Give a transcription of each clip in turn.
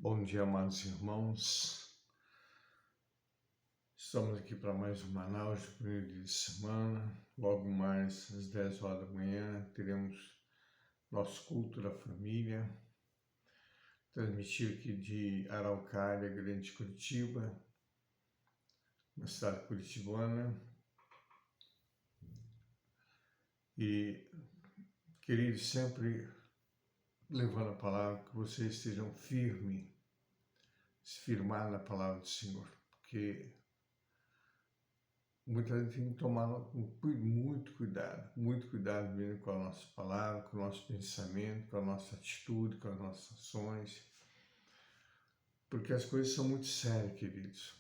Bom dia, amados irmãos. Estamos aqui para mais um Manaus de primeiro dia de semana. Logo mais às 10 horas da manhã teremos nosso culto da família, transmitido aqui de Araucária, Grande Curitiba, na cidade curitibana. E, queridos, sempre levando a palavra, que vocês estejam firmes, se firmar na palavra do Senhor, porque muita gente tem que tomar muito cuidado mesmo com a nossa palavra, com o nosso pensamento, com a nossa atitude, com as nossas ações, porque as coisas são muito sérias, queridos.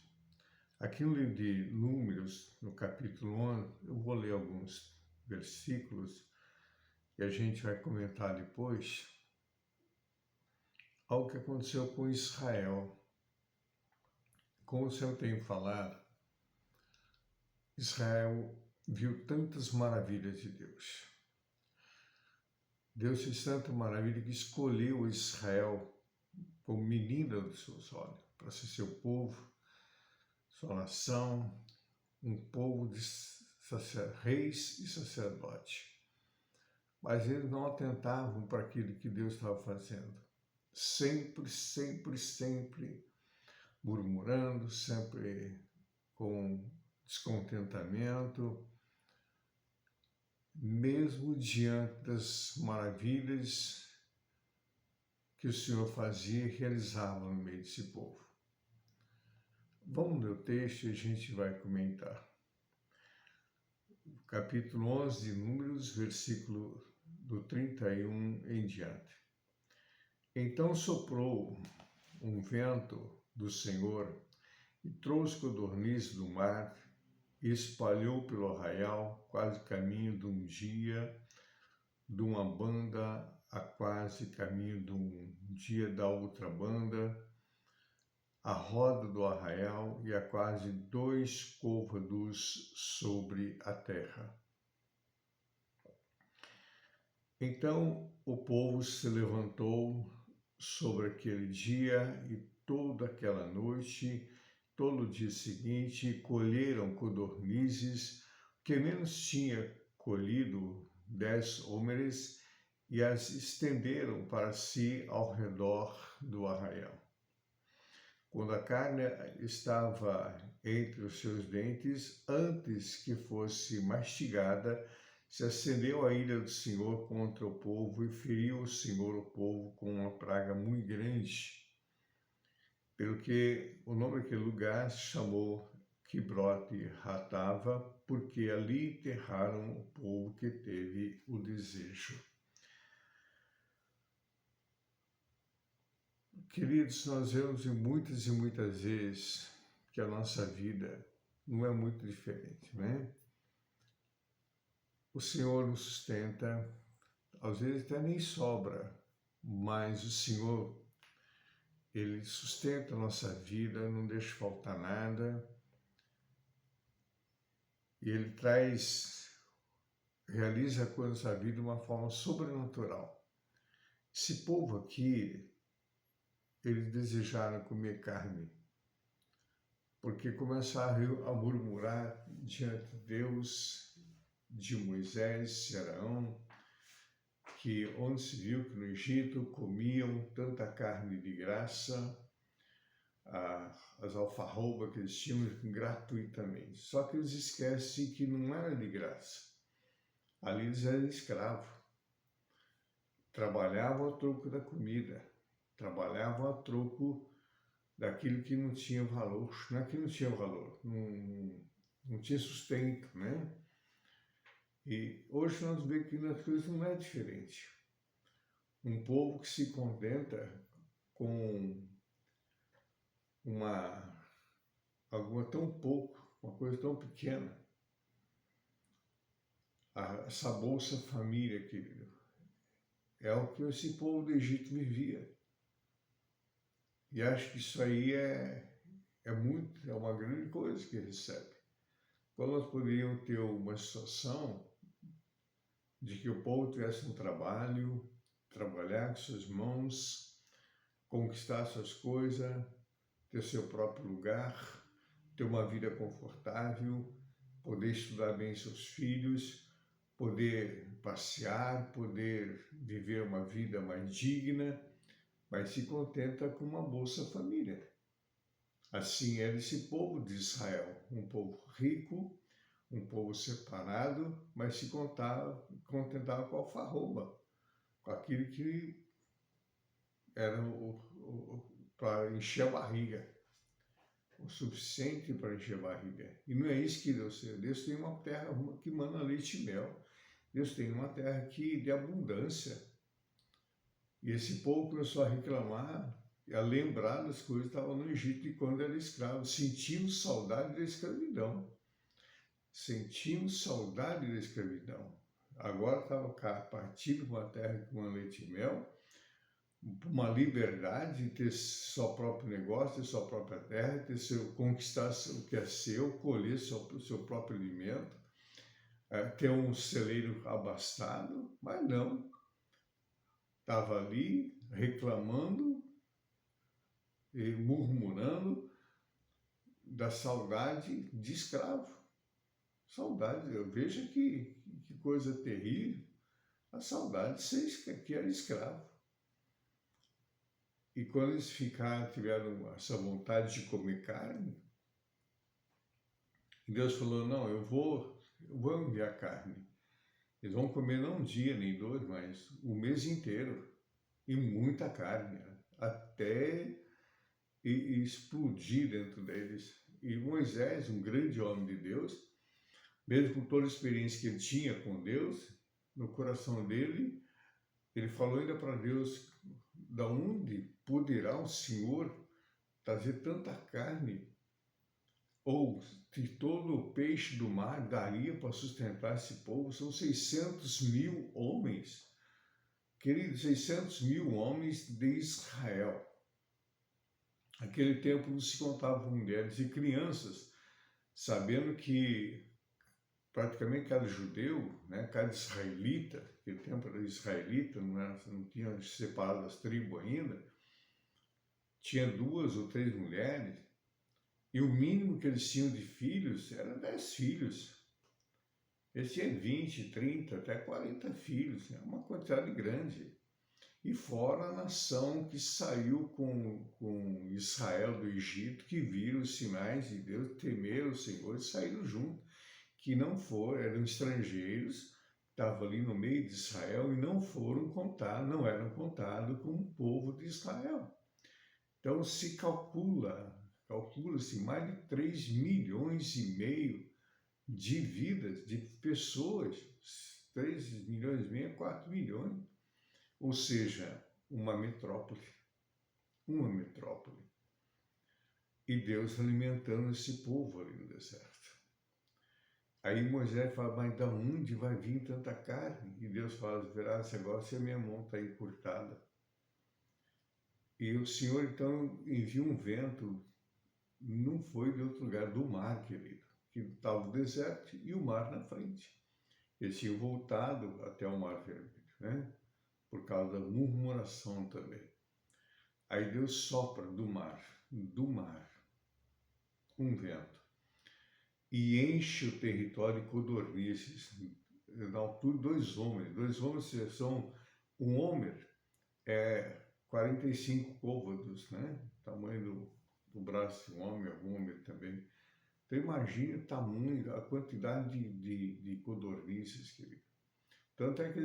Aqui no livro de Números, no capítulo 11, eu vou ler alguns versículos e a gente vai comentar depois algo que aconteceu com Israel. Como o Senhor tem falado, Israel viu tantas maravilhas de Deus. Deus fez tanta maravilha que escolheu Israel como menina dos seus olhos, para ser seu povo, sua nação, um povo de reis e sacerdote. Mas eles não atentavam para aquilo que Deus estava fazendo. Sempre murmurando, sempre com descontentamento, mesmo diante das maravilhas que o Senhor fazia e realizava no meio desse povo. Vamos ler o texto e a gente vai comentar. Capítulo 11 de Números, versículo do 31 em diante. Então soprou um vento do Senhor e trouxe codornizes do mar e espalhou pelo arraial, quase caminho de um dia, de uma banda a quase caminho de um dia da outra banda, a roda do arraial e a quase 2 côvados sobre a terra. Então o povo se levantou sobre aquele dia e toda aquela noite, todo o dia seguinte, colheram codornizes, que menos tinha colhido 10 homeres, e as estenderam para si ao redor do arraial. Quando a carne estava entre os seus dentes, antes que fosse mastigada, se acendeu a ira do Senhor contra o povo e feriu o Senhor o povo com uma praga muito grande, pelo que o nome daquele lugar se chamou Quibrote Hatava, porque ali enterraram o povo que teve o desejo. Queridos, nós vemos muitas e muitas vezes que a nossa vida não é muito diferente, né? O Senhor nos sustenta, às vezes até nem sobra, mas o Senhor, Ele sustenta a nossa vida, não deixa faltar nada, e Ele realiza a coisa na nossa vida de uma forma sobrenatural. Esse povo aqui, eles desejaram comer carne, porque começaram a murmurar diante de Deus, de Moisés, de Arão, que onde se viu que no Egito comiam tanta carne de graça, as alfarrobas que eles tinham gratuitamente. Só que eles esquecem que não era de graça. Ali eles eram escravos. Trabalhavam a troco da comida, trabalhavam a troco daquilo que não tinha valor. Não é que não tinha valor, não tinha sustento, né? E hoje nós vemos que as coisas não é diferente. Um povo que se contenta com algo tão pouco, uma coisa tão pequena. Essa Bolsa Família, querido, é o que esse povo do Egito vivia. E acho que isso aí é uma grande coisa que recebe. Quando nós poderíamos ter uma situação de que o povo tivesse um trabalho, trabalhar com suas mãos, conquistar suas coisas, ter seu próprio lugar, ter uma vida confortável, poder estudar bem seus filhos, poder passear, poder viver uma vida mais digna, mas se contenta com uma Bolsa Família. Assim era esse povo de Israel, um povo rico, um povo separado, mas se contentava com a alfarroba, com aquilo que era para encher a barriga, o suficiente para encher a barriga. E não é isso que Deus tem. Deus tem uma terra que mana leite e mel. Deus tem uma terra aqui de abundância. E esse povo começou a reclamar, a lembrar das coisas que estavam no Egito de quando era escravo, sentindo saudade da escravidão. Sentindo saudade da escravidão. Agora estava partindo para uma terra com leite e mel, uma liberdade de ter seu próprio negócio, ter sua própria terra, conquistar o que é seu, colher seu próprio alimento, ter um celeiro abastado, mas não. Estava ali reclamando e murmurando da saudade de escravo. Saudade, veja que coisa terrível, a saudade de ser que era escravo. E quando eles tiveram essa vontade de comer carne, Deus falou, não, eu vou enviar carne. Eles vão comer não um dia nem dois, mas o mês inteiro. E muita carne, até explodir dentro deles. E Moisés, um grande homem de Deus, mesmo com toda a experiência que ele tinha com Deus, no coração dele, ele falou ainda para Deus, da onde poderá o Senhor trazer tanta carne? Ou se todo o peixe do mar daria para sustentar esse povo? São 600.000 homens. Queridos, 600.000 homens de Israel. Naquele tempo não se contavam mulheres e crianças, sabendo que praticamente cada judeu, cada israelita, naquele tempo era israelita, não tinha separado as tribos ainda, tinha 2 ou 3 mulheres, e o mínimo que eles tinham de filhos era 10 filhos. Eles tinham 20, 30, até 40 filhos, uma quantidade grande. E fora a nação que saiu com Israel do Egito, que viram os sinais de Deus, temeram o Senhor e saíram junto. Que não eram estrangeiros, estavam ali no meio de Israel e não eram contados como o povo de Israel. Então se calcula-se mais de 3,5 milhões de vidas, de pessoas, 3,5 milhões a 4 milhões, ou seja, uma metrópole. E Deus alimentando esse povo ali no deserto. Aí Moisés fala, mas de onde vai vir tanta carne? E Deus fala, verá, agora se a minha mão está encurtada. E o Senhor então envia um vento, não foi de outro lugar, do mar, querido, que estava o deserto e o mar na frente. Eles tinham voltado até o mar vermelho, por causa da murmuração também. Aí Deus sopra do mar, um vento, e enche o território de codornizes, na altura 2 homens. 2 homens são, um homer é 45 côvados, tamanho do braço de um homem, algum homem também. Então imagine o tamanho, a quantidade de codornizes, querido. Tanto é que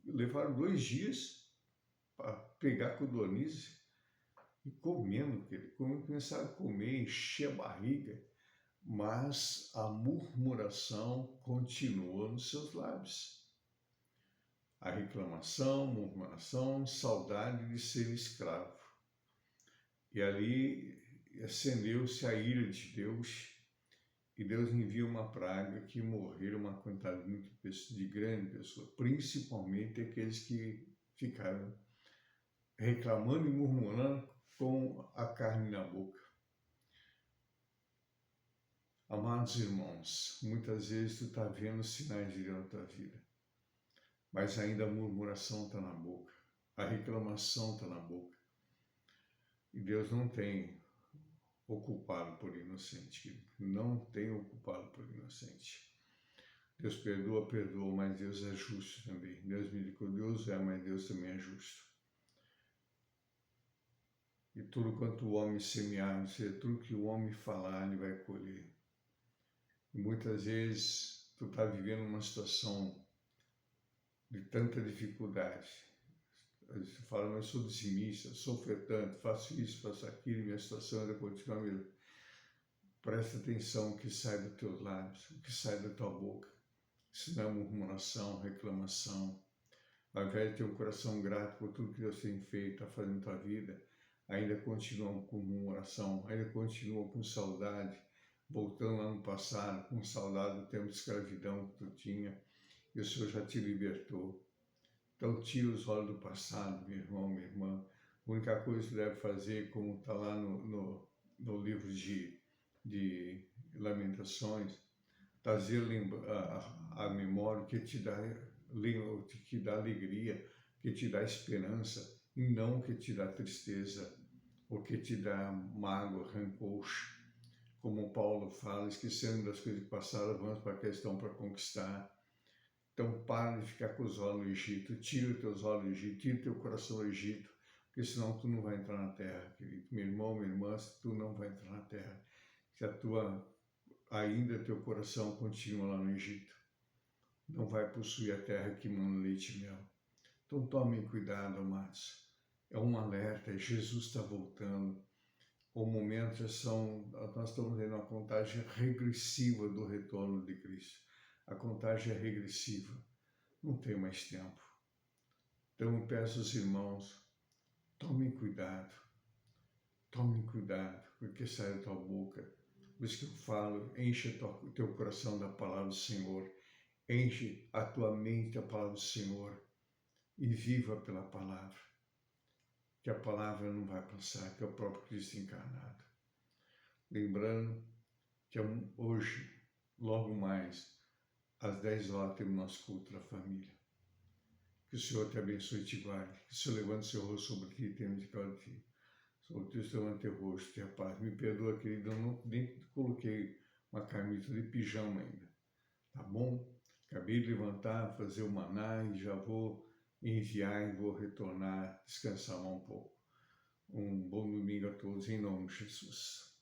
levaram 2 dias para pegar codornizes e comendo, querido. Começaram a comer, encher a barriga, mas a murmuração continua nos seus lábios. A reclamação, murmuração, saudade de ser escravo. E ali acendeu-se a ira de Deus, e Deus envia uma praga que morreram uma quantidade de grande pessoa, principalmente aqueles que ficaram reclamando e murmurando com a carne na boca. Amados irmãos, muitas vezes tu está vendo sinais de Deus na tua vida, mas ainda a murmuração está na boca, a reclamação está na boca. E Deus não tem o culpado por inocente, querido. Não tem o culpado por inocente. Deus perdoa, perdoa, mas Deus é justo também. Deus misericordioso mas Deus também é justo. E tudo quanto o homem semear, ou seja, tudo que o homem falar, ele vai colher. E muitas vezes tu está vivendo uma situação de tanta dificuldade. Você fala, mas eu sou dizimista, sou ofertante, faço isso, faço aquilo, minha situação ainda continua mesmo. Presta atenção o que sai dos teus lábios, o que sai da tua boca. Se não é murmuração, reclamação. Ao invés de ter um coração grato por tudo que Deus tem feito, está fazendo na tua vida, ainda continuam com murmuração, ainda continuam com saudade, voltando lá no passado, com saudade do tempo de escravidão que tu tinha, e o Senhor já te libertou. Então tira os olhos do passado, meu irmão, minha irmã. A única coisa que deve fazer, como está lá no livro de Lamentações, trazer a memória que te dá alegria, que te dá esperança, e não que te dá tristeza, ou que te dá mágoa, rancor. Como Paulo fala, esquecendo das coisas que passaram, vamos para a questão para conquistar. Então para de ficar com os olhos no Egito, tira os teus olhos do Egito, tira o teu coração do Egito, porque senão tu não vai entrar na terra, querido. Meu irmão, minha irmã, tu não vai entrar na terra. Se ainda teu coração continua lá no Egito, não vai possuir a terra que manda leite e mel. Então tomem cuidado, amados. É um alerta, Jesus está voltando. O momento nós estamos vendo uma contagem regressiva do retorno de Cristo. A contagem é regressiva, não tem mais tempo. Então eu peço aos irmãos, tomem cuidado, porque sai da tua boca. Por isso que eu falo, enche o teu coração da palavra do Senhor, enche a tua mente da palavra do Senhor e viva pela palavra. Que a palavra não vai passar, que é o próprio Cristo encarnado. Lembrando que hoje, logo mais, às 10 horas, temos nosso culto da família. Que o Senhor te abençoe e te guarde. Que o Senhor levante seu rosto sobre ti e tenha misericórdia de ti. Sobre ti, levante teu rosto, tenha paz. Me perdoa, querido, eu nem coloquei uma camisa de pijama ainda. Tá bom? Acabei de levantar, fazer o maná e já vou enviar e vou retornar, descansar um pouco. Um bom domingo a todos, em nome de Jesus.